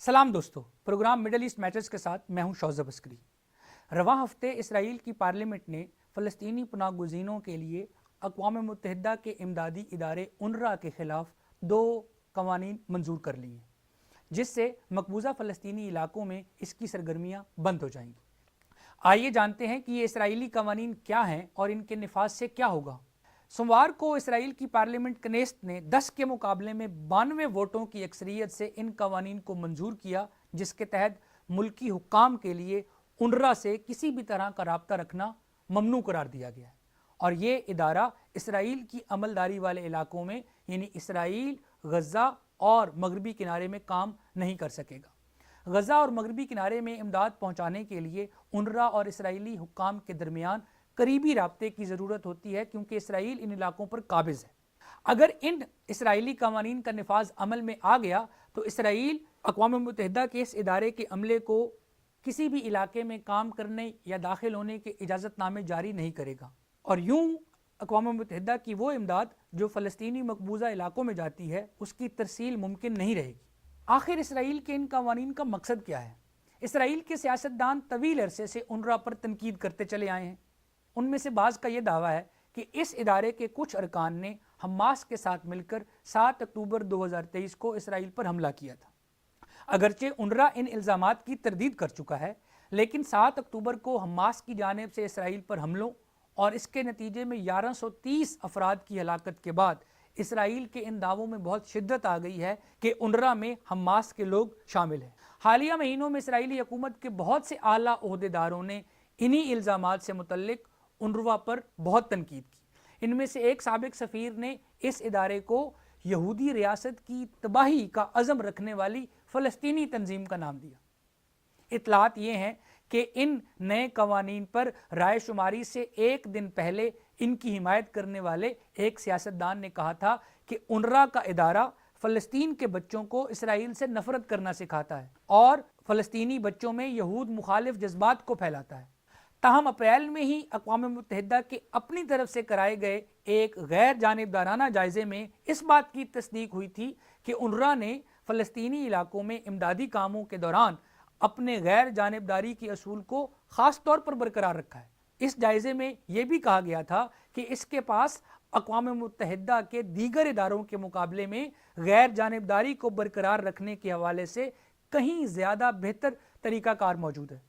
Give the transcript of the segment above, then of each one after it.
सलाम दोस्तों, programme middle east matters के साथ मैं हूं शौज़ब अस्करी। रवां हफ्ते इसराइल की पार्लियामेंट ने फ़लस्तीनी पनाहगज़ीनों के लिए अक़वाम मुत्तहिदा के इमदादी इदारे UNRWA के ख़िलाफ़ 2 क़वानीन मंजूर कर लिए हैं, जिससे मकबूजा फ़लस्तीनी इलाकों में इसकी सरगर्मियाँ बंद हो जाएंगी। आइए जानते हैं कि ये इसराइली क़वानीन क्या हैं और इनके नफाज से क्या होगा। सोमवार को इसराइल की पार्लियामेंट कनेस्ट ने 10 के मुकाबले में 92 वोटों की अक्सरियत से इन कवानीन को मंजूर किया, जिसके तहत मुल्की हुक्काम के लिए UNRWA से किसी भी तरह का राब्ता रखना ममनू करार दिया गया है और ये इदारा इसराइल की अमलदारी वाले इलाकों में यानी इसराइल, गज़ा और मगरबी किनारे में काम नहीं कर सकेगा। गज़ा और मगरबी किनारे में इमदाद पहुँचाने के लिए UNRWA और इसराइली हुक्काम के दरमियान करीबी राब्ते की ज़रूरत होती है, क्योंकि इसराइल इन इलाकों पर काबिज़ है। अगर इन इसराइली कवानीन का नफाज अमल में आ गया तो इसराइल अक़वाम मुत्तहिदा के इस इदारे के अमले को किसी भी इलाके में काम करने या दाखिल होने के इजाज़तनामे जारी नहीं करेगा और यूँ अक़वाम मुत्तहिदा की वो इमदाद जो फ़लस्तीनी मकबूजा इलाकों में जाती है उसकी तरसील मुमकिन नहीं रहेगी। आखिर इसराइल के इन कवानीन का मकसद क्या है? इसराइल के सियासतदान तवील अरसे से UNRWA पर तनकीद करते चले आए हैं। उनमें से बाज़ का यह दावा है कि इस इदारे के कुछ अरकान ने हमास के साथ मिलकर 7 अक्टूबर 2023 को इसराइल पर हमला किया था। अगरचे UNRWA इन इल्ज़ामात की तरदीद कर चुका है, लेकिन 7 अक्टूबर को हमास की जानिब से इसराइल पर हमलों और इसके नतीजे में 1130 अफराद की हलाकत के बाद इसराइल के इन दावों में बहुत शिद्दत आ गई है कि UNRWA में हमास के लोग शामिल हैं। हालिया महीनों में इसराइली हुकूमत के बहुत से आला ओहदेदारों ने इन्हीं इल्ज़ामात से मुतल्लिक UNRWA पर बहुत तनकीद की। इनमें से एक साबिक सफ़ीर ने इस इदारे को यहूदी रियासत की तबाही का अज़म रखने वाली फ़लस्तीनी तंजीम का नाम दिया। इतलात ये हैं कि इन नए कवानीन पर राय शुमारी से एक दिन पहले इनकी हिमायत करने वाले एक सियासतदान ने कहा था कि UNRWA का इदारा फ़लस्तीन के बच्चों को इसराइल से नफरत करना सिखाता है और फ़लस्तीनी बच्चों में यहूद मुखालिफ जज्बात को फैलाता है। ताहम अप्रैल में ही अक़वाम मुत्तहिदा के अपनी तरफ से कराए गए एक गैर जानिबदाराना जायज़े में इस बात की तस्दीक हुई थी कि UNRWA ने फ़लस्तीनी इलाकों में इमदादी कामों के दौरान अपने गैर जानिबदारी के असूल को ख़ास तौर पर बरकरार रखा है। इस जायज़े में यह भी कहा गया था कि इसके पास अक़वाम मुत्तहिदा के दीगर इदारों के मुकाबले में गैर जानिबदारी को बरकरार रखने के हवाले से कहीं ज़्यादा बेहतर तरीक़ाकार मौजूद है।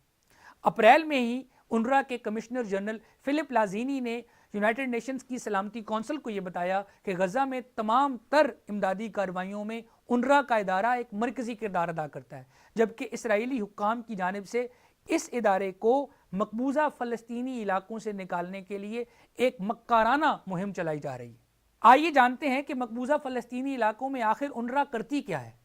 अप्रैल में ही UNRWA के कमिश्नर जनरल फिलिप लाज़ीनी ने यूनाइटेड नेशंस की सलामती कौंसिल को यह बताया कि गज़ा में तमाम तर इमदादी कार्रवाइयों में UNRWA का इदारा एक मरकज़ी किरदार अदा करता है, जबकि इसराइली हुक्काम की जानिब से इस इदारे को मकबूजा फ़लस्तीनी इलाकों से निकालने के लिए एक मक्काराना मुहिम चलाई जा रही है। आइए जानते हैं कि मकबूजा फ़लस्तीनी इलाकों में आखिर UNRWA करती क्या है।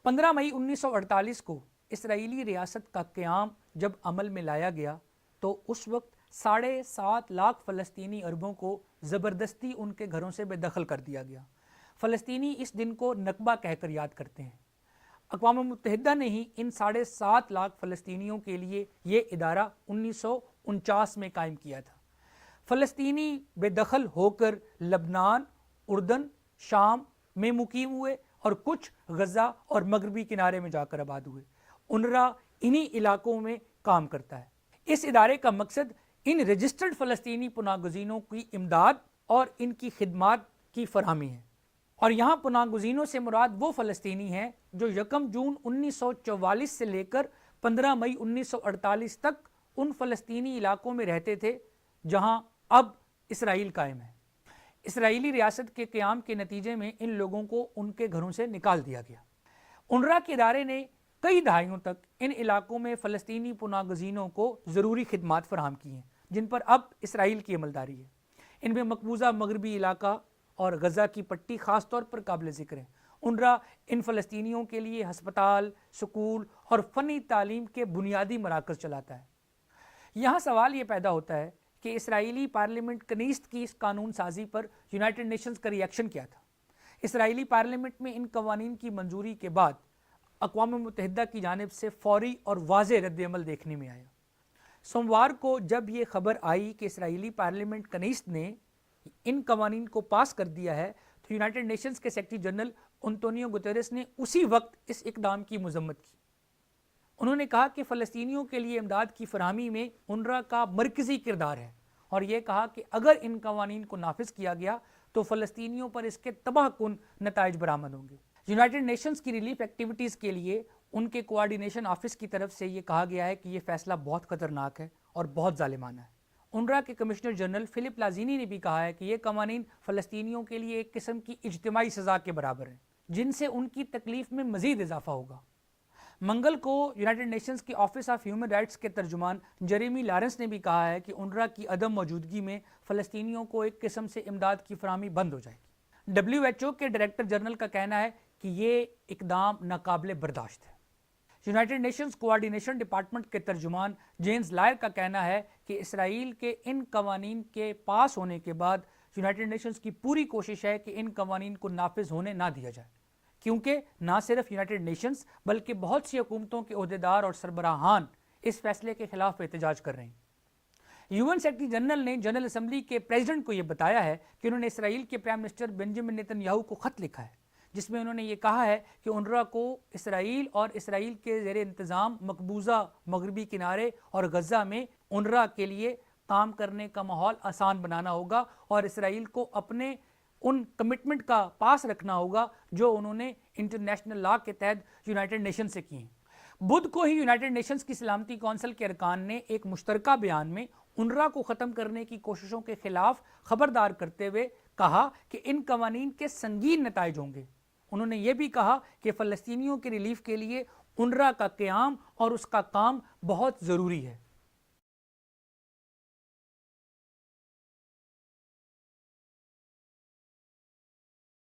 15 मई 1948 को इसराइली रियासत का क़याम जब अमल में लाया गया तो उस वक्त 7.5 लाख फ़लस्तीनी अरबों को ज़बरदस्ती उनके घरों से बेदखल कर दिया गया। फ़लस्तीनी इस दिन को नकबा कहकर याद करते हैं। अक़वाम मुत्तहिदा ने ही इन 7.5 लाख फ़लस्तीनियों के लिए ये इदारा 1949 में कायम किया था। फ़लस्तीनी बेदखल होकर लबनान, उर्दन, शाम में मुकीम हुए और कुछ गज़ा और मगरबी किनारे में जाकर आबाद हुए। UNRWA इन्हीं इलाकों में काम करता है। इस इदारे का मकसद इन रजिस्टर्ड फ़लस्तीनी पनाहगज़ीनों की इमदाद और इनकी खिदमात की फरहमी है और यहाँ पनाहगज़ीनों से मुराद वो फ़लस्तीनी हैं जो 1 जून 1944 से लेकर 15 मई 1948 तक उन फ़लस्तीनी इलाकों में रहते थे जहाँ अब इसराइल कायम है। इसराइली रियासत के क़याम के नतीजे में इन लोगों को उनके घरों से निकाल दिया गया। UNRWA के इदारे ने कई दहाइयों तक इन इलाकों में फ़लस्तीनी पनाहगज़ीनों को ज़रूरी खिदमात फराहम की हैं, जिन पर अब इसराइल की अमलदारी है। इनमें मकबूजा मगरबी इलाका और गज़ा की पट्टी ख़ास तौर पर काबिल ज़िक्र है। UNRWA इन फ़लस्तीनियों के लिए हस्पताल, स्कूल और फ़नी तालीम के बुनियादी मराकज़ चलाता है। यहाँ सवाल ये पैदा होता है कि इसराइली पार्लियामेंट कनीस्ट की इस कानून साजी पर यूनाइटेड नेशंस का रिएक्शन क्या था। इसराइली पार्लियामेंट में इन कवानीन की मंजूरी के बाद अक़वाम मुत्तहिदा की जानिब से फ़ौरी और वाज़ेह रद्द-ए-अमल देखने में आया। सोमवार को जब ये खबर आई कि इसराइली पार्लियामेंट कनीस्ट ने इन कवानीन को पास कर दिया है तो यूनाइटेड नेशंस के सेक्रेटरी जनरल انطونیو گوتیرس نے اسی وقت اس اقدام کی مذمت کی۔ انہوں نے کہا کہ فلسطینیوں کے لیے امداد کی فراہمی میں UNRWA کا مرکزی کردار ہے، اور یہ کہا کہ اگر ان قوانین کو نافذ کیا گیا تو فلسطینیوں پر اس کے تباہ کن نتائج برآمد ہوں گے۔ یونائٹڈ نیشنز کی ریلیف ایکٹیویٹیز کے لیے ان کے کوآرڈینیشن آفس کی طرف سے یہ کہا گیا ہے کہ یہ فیصلہ بہت خطرناک ہے اور بہت ظالمانہ ہے۔ UNRWA کے کمشنر جنرل فلپ لازینی نے بھی کہا ہے کہ یہ قوانین فلسطینیوں کے لیے ایک قسم کی اجتماعی سزا کے برابر ہیں، جن سے ان کی تکلیف میں مزید اضافہ ہوگا۔ منگل کو یونائٹڈ نیشنز کے آفس آف ہیومن رائٹس کے ترجمان جیریمی لارنس نے بھی کہا ہے کہ UNRWA کی عدم موجودگی میں فلسطینیوں کو ایک قسم سے امداد کی فراہمی بند ہو جائے گی۔ WHO کے ڈائریکٹر جنرل کا کہنا ہے کہ یہ اقدام ناقابل برداشت ہے۔ یونائٹڈ نیشنز کوآرڈینیشن ڈپارٹمنٹ کے ترجمان جیمز لائر کا کہنا ہے کہ اسرائیل کے ان قوانین کے پاس ہونے کے بعد یونائٹڈ نیشنز کی پوری کوشش ہے کہ ان قوانین کو نافذ ہونے نہ دیا جائے، کیونکہ نہ صرف یونائٹڈ نیشنز بلکہ بہت سی حکومتوں کے عہدیدار اور سربراہان اس فیصلے کے خلاف احتجاج کر رہے ہیں۔ UN سیکرٹری جنرل نے جنرل اسمبلی کے پریزیڈنٹ کو یہ بتایا ہے کہ انہوں نے اسرائیل کے prime minister Benjamin Nitin Yahoo کو خط لکھا ہے، جس میں انہوں نے یہ کہا ہے کہ UNRWA کو اسرائیل اور اسرائیل کے زیر انتظام مقبوضہ مغربی کنارے اور غزہ میں UNRWA کے لیے کام کرنے کا ماحول آسان بنانا ہوگا، اور اسرائیل کو اپنے ان کمٹمنٹ کا پاس رکھنا ہوگا جو انہوں نے انٹرنیشنل لا کے تحت یونائٹڈ نیشن سے کی ہیں۔ بدھ کو ہی یونائٹڈ نیشنز کی سلامتی کونسل کے ارکان نے ایک مشترکہ بیان میں UNRWA کو ختم کرنے کی کوششوں کے خلاف خبردار کرتے ہوئے کہا کہ ان قوانین کے سنگین نتائج ہوں گے۔ انہوں نے یہ بھی کہا کہ فلسطینیوں کی ریلیف کے لیے UNRWA کا قیام اور اس کا کام بہت ضروری ہے۔